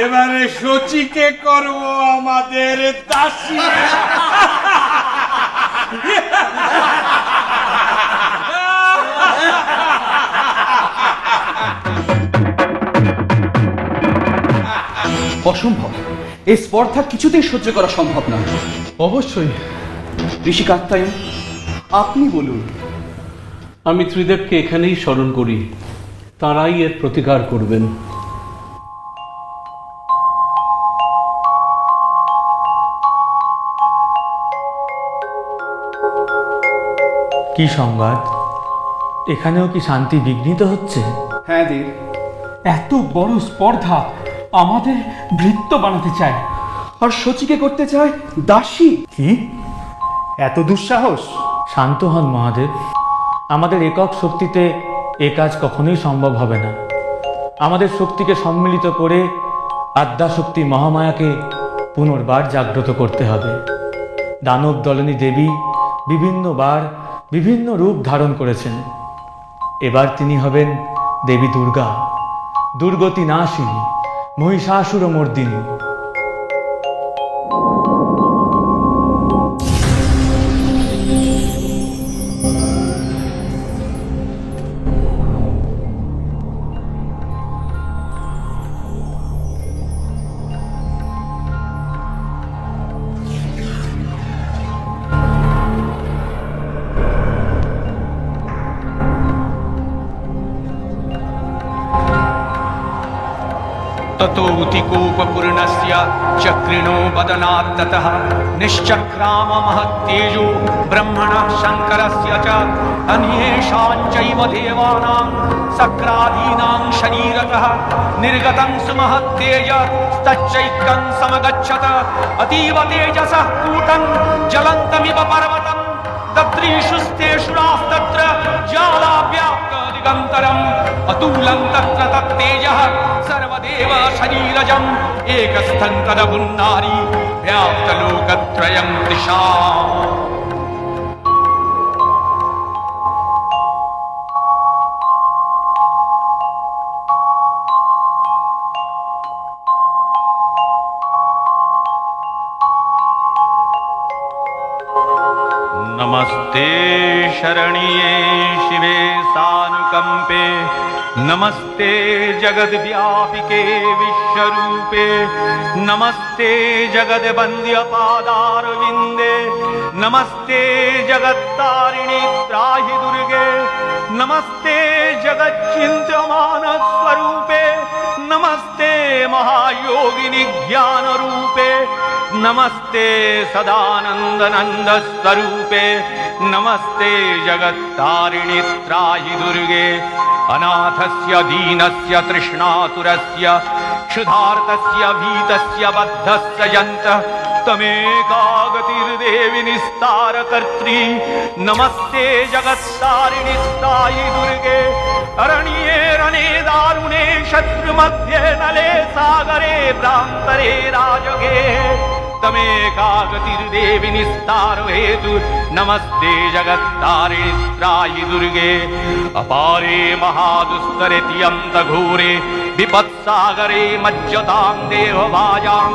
এবারে সচিকে করব আমাদের দাসী। অসম্ভব, এই স্পর্ধা কিছুতেই সহ্য করা সম্ভব না। অবশ্যই। ঋষি কাত্যায়ন, আপনি বলুন। আমি ত্রিদেবকে এখানেই স্মরণ করি, তাঁরাই এর প্রতিকার করবেন। কি সংবাদ? এখানেও কি শান্তি বিঘ্নিত হচ্ছে? হ্যাঁ দেব, এত বড় স্পর্ধা আমাদের ভৃত্য বানাতে চায়, আর সচিকে করতে চায় দাসী। কি এত দুঃসাহস? শান্ত হন মহাদেব, আমাদের একক শক্তিতে এ কাজ কখনোই সম্ভব হবে না। আমাদের শক্তিকে সম্মিলিত করে আদ্যাশক্তি মহামায়াকে পুনর্বার জাগ্রত করতে হবে। দানব দলনী দেবী বিভিন্নবার বিভিন্ন রূপ ধারণ করেছেন, এবার তিনি হবেন দেবী দুর্গা, দুর্গতি নাশিনী, মহিষাসুর মর্দিনী। ततोऽतिकोपपूर्णस्य चक्रिणो वदनात्ततः निश्चक्राम महत्तेजो ब्रह्मणः शङ्करस्य च अन्येषाञ्चैव देवानां सक्रादीनां शरीरतः निर्गतं सुमहत्तेज तच्चैकं समगच्छत अतीव तेजसः कूटं ज्वलन्तमिव पर्वतं तत्रीषुस्तेषुरास्तत्र ज्वालाव्याप्तदिगन्तरम् अतुलं तत्र तत्तेजः सर्वदेव शरीरजम् एकस्थं तदभुन्नारी व्याप्तलोकत्रयं दिशा। नमस्ते शरण्ये शिवे सानुकंपे, नमस्ते जगद्व्यापिके विश्वरूपे, नमस्ते जगद्वन्द्यपादारविन्दे, नमस्ते जगत्तारिणि त्राहि दुर्गे, नमस्ते जगच्चिन्त्यमानस्वरूपे, नमस्ते महायोगिनि ज्ञानरूपे, नमस्ते सदानंदनंद स्वरूपे, नमस्ते जगत्तारिणि त्राहि दुर्गे, अनाथस्य दीनस्य तृष्णातुरस्य क्षुधार्तस्य भीतस्य बद्धस्य यन्तः तमेकागतिर्देवि निस्तारकर्त्री, नमस्ते जगत्तारिणि त्राहि दुर्गे, अरण्ये रणे दारुणे शत्रुमध्ये नले सागरे भ्रान्तरे राजगे तमेकागतिर्देवि निस्तार हेतु, नमस्ते जगत्तारिणि त्राहि दुर्गे, अपारे महादुस्तरे तियन्तघोरे विपत्सागरे मज्जतां देवभाजां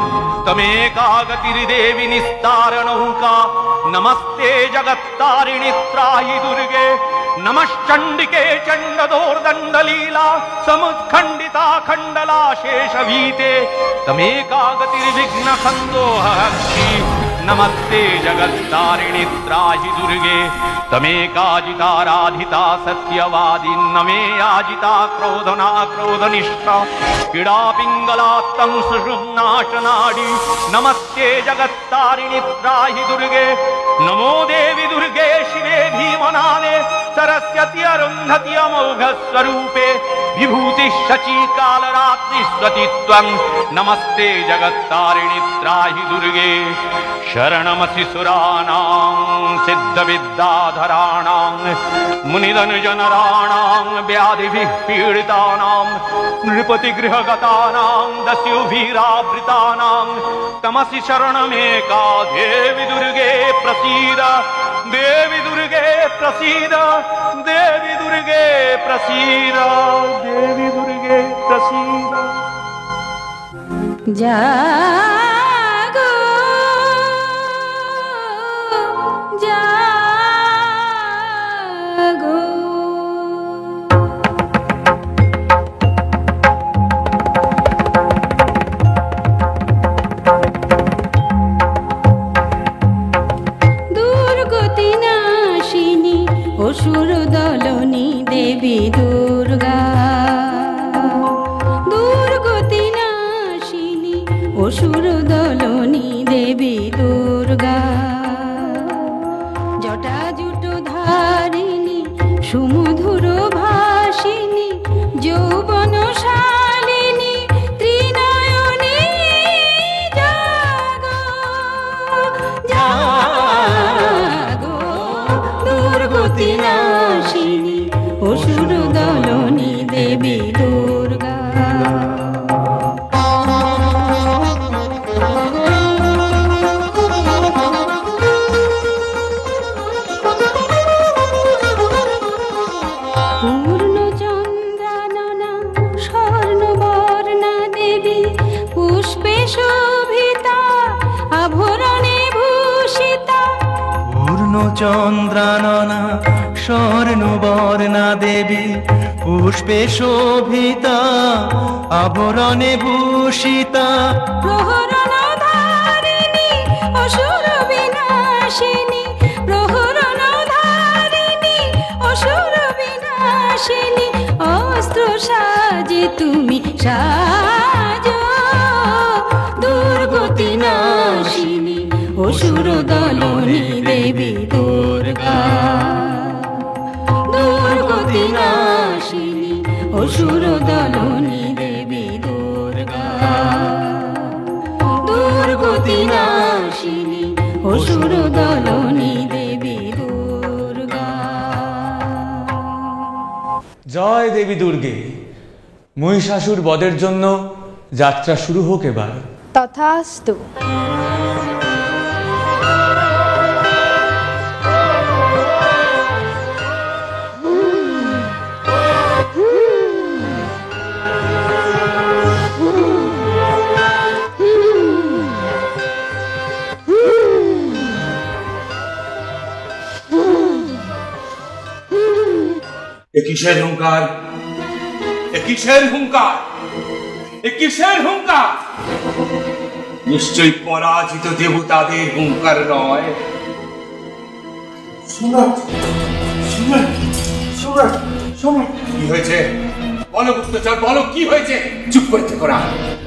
तमेकागतिर्देवि निस्तार नौका, नमस्ते जगत्तारिणि त्राहि दुर्गे, नमश्चण्डिके चण्डदोर्दण्डलीला समुत्खण्डिता खण्डला शेषभीते तमेकागतिर्विघ्नखन्दोहर्षि, नमस्ते जगत्तारिणि त्राहि दुर्गे, तमेकाजिताराधिता सत्यवादी, नमे याजिता क्रोधना क्रोधनिष्ठा पीडा पिङ्गलात्तं सुषुम्नाशनाडी, नमस्ते जगत्तारिणि त्राहि दुर्गे, नमो देवी दुर्गे शिवे भीमनादे सरस्वती अरुन्धति अमोघ स्वरूपे, विभूति शची कालरात्रि स्वतित्वं, नमस्ते जगत्तारिणि त्राहि दुर्गे, शरणमसि सुराणां सिद्धविद्याधराणां मुनिधनुजनराणां व्याधिभिः पीडितानां नृपतिगृहगतानां दस्युभिरावृतानां तमसि शरणमेका देवी दुर्गे प्रसीद, देवी दुर्गे प्रसीद, देवी दुर्गे प्रसीद, देवी दुर्गे प्रसीद। জাগো জাগো দুর্গতি নাশিনী অসুর দলনী দেবী দুর্গা, দুর্গতি নাশিনী অসুর দলনী দেবী দুর্গা, জটা জুটো ধারিণী সুমধুর ভাসিনী যৌবন শালিনী ত্রিনয়নী জাগো জাগো দুর্গতি নাশিনী অসুর দলনী দেবী দুর্গা। পূর্ণচন্দ্রাননা স্বর্ণবর্ণা দেবী পুষ্পে শোভিতা আভরণে ভূষিতা, পূর্ণচন্দ্রাননা স্বর্ণবর্ণা দেবী পুষ্পে শোভিতা আভরণে ভূষিতা, প্রহরণ ধারিণী অসুর বিনাশিনী, প্রহরণ ধারিণী অসুর বিনাশিনী, অস্ত্র সাজে তুমি সাজো দুর্গতি নাশিনী অসুর দলনী দেবী দুর্গা, দুর্গতি নাশিনী অসুর দলনী দেবী দুর্গা, দুর্গতি নাশিনী অসুর দলনী দেবী দুর্গা। জয় দেবী দুর্গে। মহিষাসুর বধের জন্য যাত্রা শুরু হোক এবার। তথাস্তু। কিসের হুঙ্কার? কিসের হুঙ্কার? কিসের হুঙ্কার? নিশ্চয়ই পরাজিত দেবতাদের হুঙ্কার নয়। সম্রাট, সম্রাট, সম্রাট, সম্রাট। কি হয়েছে? বলো গুপ্তচর, বলো কি হয়েছে? চুপ করে থেকো না।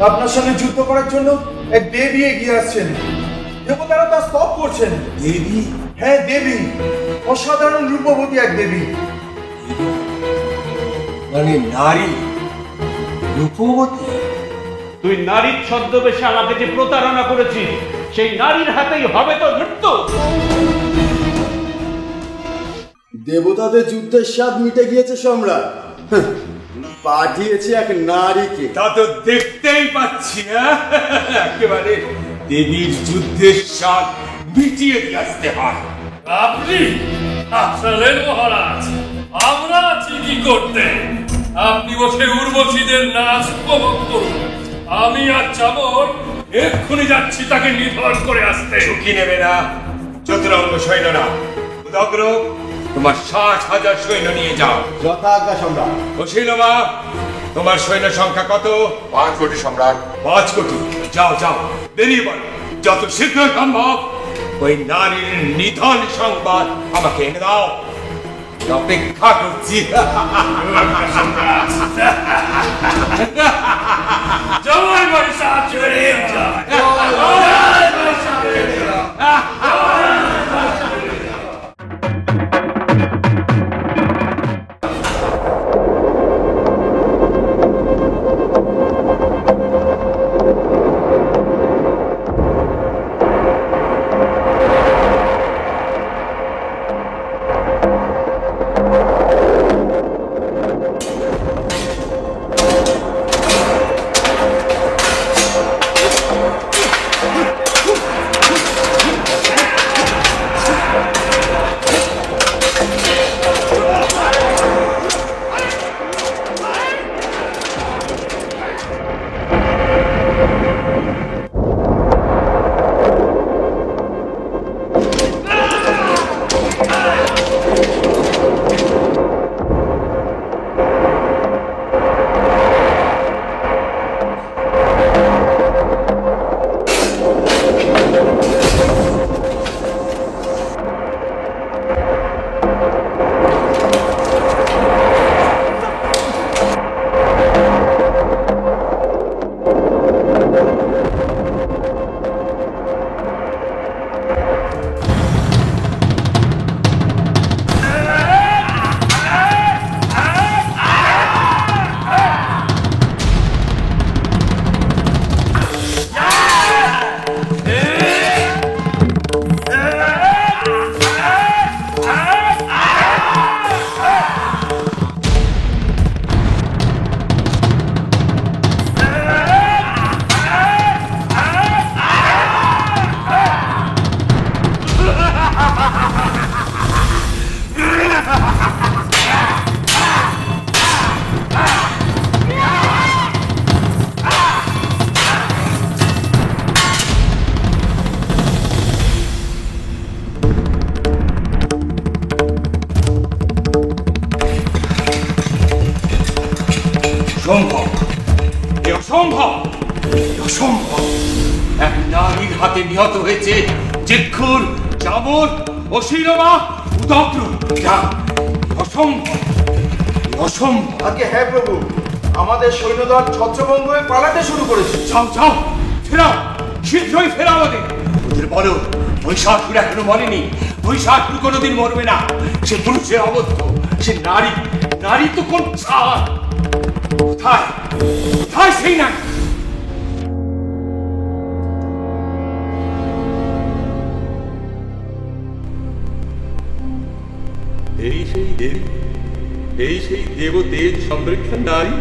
আপনার সঙ্গে যুদ্ধ করার জন্য এক দেবী এগিয়ে আসছেন। দেবতারা তা স্তব করছেন। দেবী? হ্যাঁ দেবী, অসাধারণ রূপবতী এক দেবী। মানে নারী রূপবতী? তুই নারীর ছদ্মবেশে আমাকে যে প্রতারণা করেছিস, সেই নারীর হাতেই হবে তো মৃত্যু। দেবতাদের যুদ্ধের স্বাদ মিটে গিয়েছে সম্রাট, পাঠিয়েছে এক নারীকে। তা তো দেখতেই পাচ্ছি। একেবারে দেবীর যুদ্ধের স্বাদ মিটিয়ে দিয়ে আসতে হয়। আপনি আসলেন মহারাজ, আমরা আছি কি করতে? আপনি বসে উর্বশীদের নাচ উপভোগ করুন। আমি আর চামর এক্ষুনি যাচ্ছি তাকে নিধন করে আসতে। ঝুঁকি নেবে না চতুরঙ্গ সৈন্যরা। উদগ্র, তোমার 60,000 সৈন্য নিয়ে যাও। যথাজ্ঞা সম্রাট। অশীলমা, তোমার সৈন্য সংখ্যা কত? 5 কোটি সম্রাট। 5 কোটি। যাও যাও, বেরিয়ে পড়ো যত শীঘ্র সম্ভব। ওই নারীর নিধন সংবাদ আমাকে এনে দাও। অপেক্ষা করছি। জয় মহিষাসুরে জয়। এ অসম্ভব, অসম্ভব। এক নারীর হাতে নিহত হয়েছে জিক্ষুর, চামর, অশিরমা, উদগ্র। অসম্ভব, অসম্ভব। আগে হ্যাঁ প্রভু, আমাদের সৈন্যদল ছত্রভঙ্গ হয়ে পালাতে শুরু করেছে। যাও যাও, ফেরাও, শীঘ্রই ফেরাও ওদের। ওদের বলো মহিষাসুর এখনো মরেনি। মহিষাসুর কোনোদিন মরবে না। সে পুরুষের অবদ্ধ, সে নারী। নারী তো কোন ছাড়। কোথায় কোথায় সেই নারী? এই সেই দেবী, এই সেই দেবতেজ সংরক্ষণ নারী।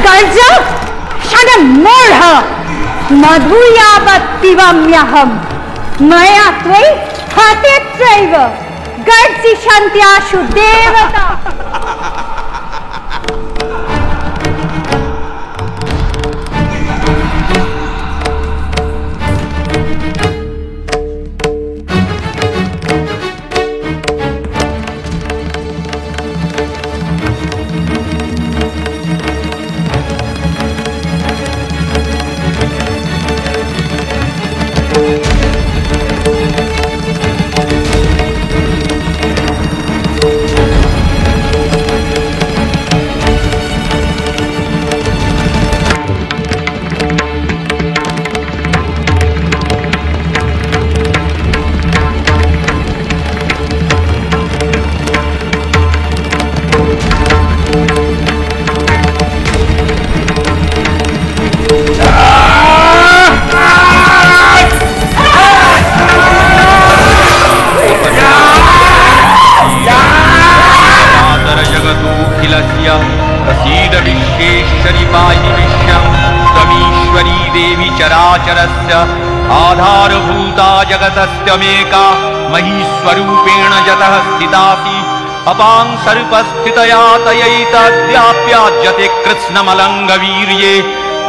गर्ज षडमूढ मधुयावत् पिबाम्यहं मया त्वयि हतेत्रैव गर्जिष्यन्त्याशु देवता। देवी चराचरस्य आधारभूता जगतस्त्यमेका महीस्वरूपेण जतः स्थितासि अपां सर्पस्थितया तयैतद्याप्याज्यते कृत्स्नमलङ्गवीर्ये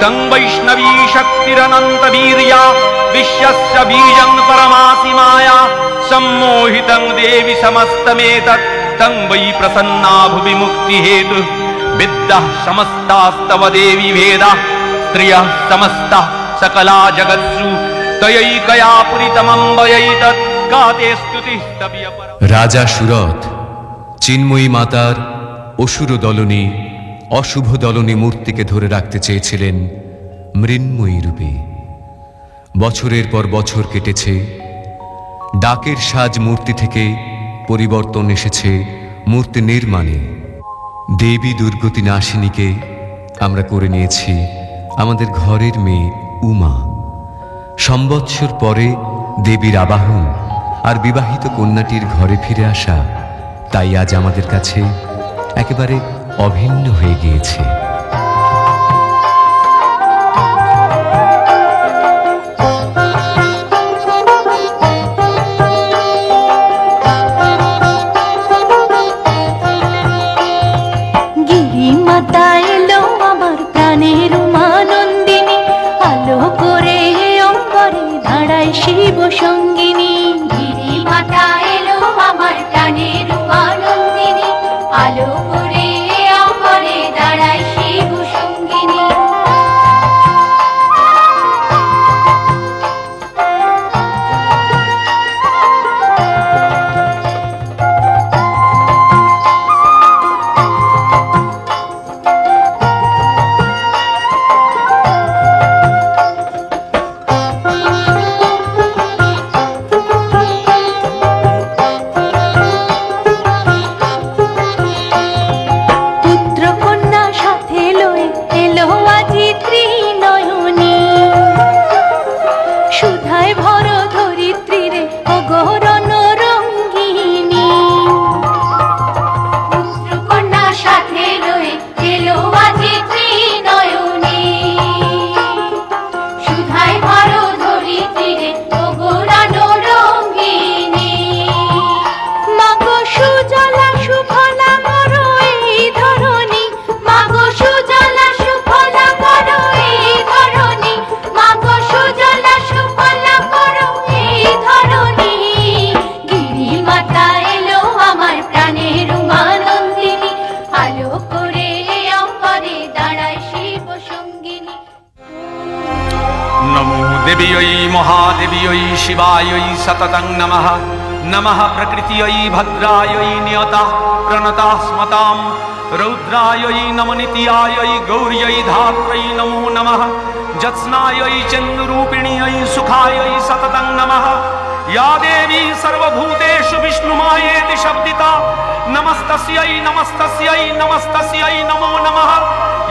तं वैष्णवी शक्तिरनन्तवीर्या विश्वस्य बीजं परमासि माया सम्मोहितं देवि समस्तमेतत् तं वै प्रसन्ना भुवि मुक्तिहेतुः विद्याः समस्तास्तव देवी वेदाः स्त्रियः समस्ताः सकला जगत्सु तयैकया पुरितमम्बयैतत् गाते स्तुतिः तबिय রাজা সুরথ চিন্ময়ী মাতার অসুর দলনী অশুভ দলনী মূর্তিকে ধরে রাখতে চেয়েছিলেন মৃন্ময়ী রূপে। বছরের পর বছর কেটেছে, ডাকের সাজ মূর্তি থেকে পরিবর্তন এসেছে মূর্তি নির্মাণে। দেবী দুর্গতি নাশিনীকে আমরা করে নিয়েছি আমাদের ঘরের মেয়ে উমা। সম্বৎসর পরে দেবীর আবাহন আর বিবাহিত কন্যাটির ঘরে ফিরে আসা তাই আজ আমাদের কাছে একেবারে অভিন্ন হয়ে গিয়েছে। গিরিমাতা এলো আমার প্রাণের উমানন্দিনী, আলো করে অঙ্গরে দাঁড়ায় শিব সঙ্গিনী। গিরিমাতা এলো আমার প্রাণের উমানন্দিনী, আলো করে অঙ্গরে দাঁড়ায় শিব সঙ্গিনী। महादेव्यै शिवायै सततं नमः। नमः प्रकृत्यै भद्रायै नियतः प्रणतः स्मतां रौद्रायै नमनित्यायै गौर्यै धात्रै नमो नमः। जत्स्नायै चन्द्ररूपिण्यै सुखायै सततं नमः। या देवी सर्वभूतेषु विष्णुमायेति शब्दिता नमस्तस्यै नमस्तस्यै नमस्तस्यै नमो नमः।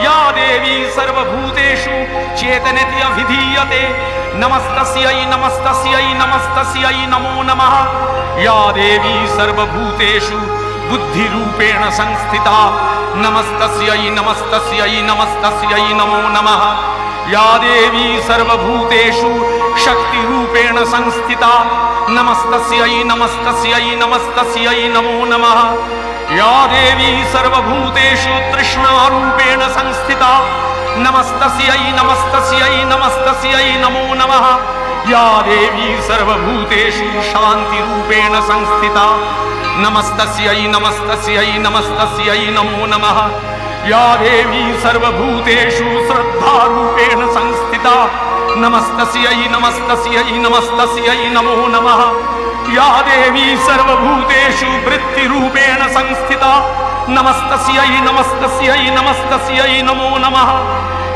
या देवी सर्वभूतेषु चेतनेति अभिधीयते नमस्तस्यै नमस्तस्यै नमस्तस्यै नमो नमः। या देवी सर्वभूतेषु बुद्धिरूपेण संस्थिता नमस्तस्यै नमस्तस्यै नमस्तस्यै नमो नमः। या देवी सर्वभूतेषु शक्तिरूपेण संस्थिता नमस्तस्यै नमस्तस्यै नमस्तस्यै नमो नमः। या देवी सर्वभूतेषु तृष्णारूपेण संस्थिता नमस्तस्यै नमस्तस्यै नमस्तस्यै नमो नमः। या देवी सर्वभूतेषु शान्तिरूपेण संस्थिता नमस्तस्यै नमस्तस्यै नमस्तस्यै नमो नमः। या देवी सर्वभूतेषु श्रद्धारूपेण संस्थिता नमस्तस्यै नमस्तस्यै नमस्तस्यै नमो नमः। या देवी सर्वभूतेषु वृत्तिरूपेण संस्थिता नमस्तस्यै नमस्तस्यै नमस्तस्यै नमो नमः।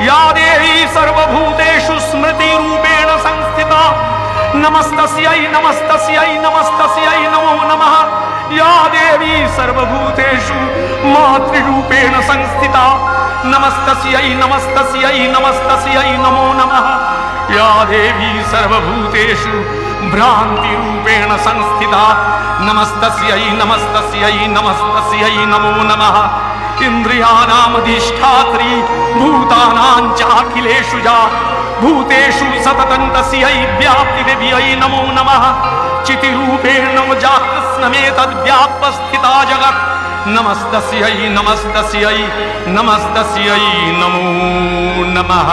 या देवी सर्वभूतेषु स्मृतिरूपेण संस्थिता नमस्तस्यै नमस्तस्यै नमस्तस्यै नमो नमः। या देवी सर्वभूतेषु मातृरूपेण संस्थिता नमस्तस्यै नमस्तस्यै नमस्तस्यै नमो नमः। या देवी सर्वभूतेषु भ्रान्तिरूपेण संस्थिता नमस्तस्यै नमस्तस्यै नमस्तस्यै नमो नमः। इन्द्रियाणामधिष्ठात्री भूतानां चाखिलेषु जा भूतेषु सततं तस्यै व्याप्तिदेव्यै नमो नमः चितिरूपेण जातस्नमेतद्व्याप्तस्थिता जगत् नमस्तस्यै नमस्तस्यै नमस्तस्यै नमो नमः।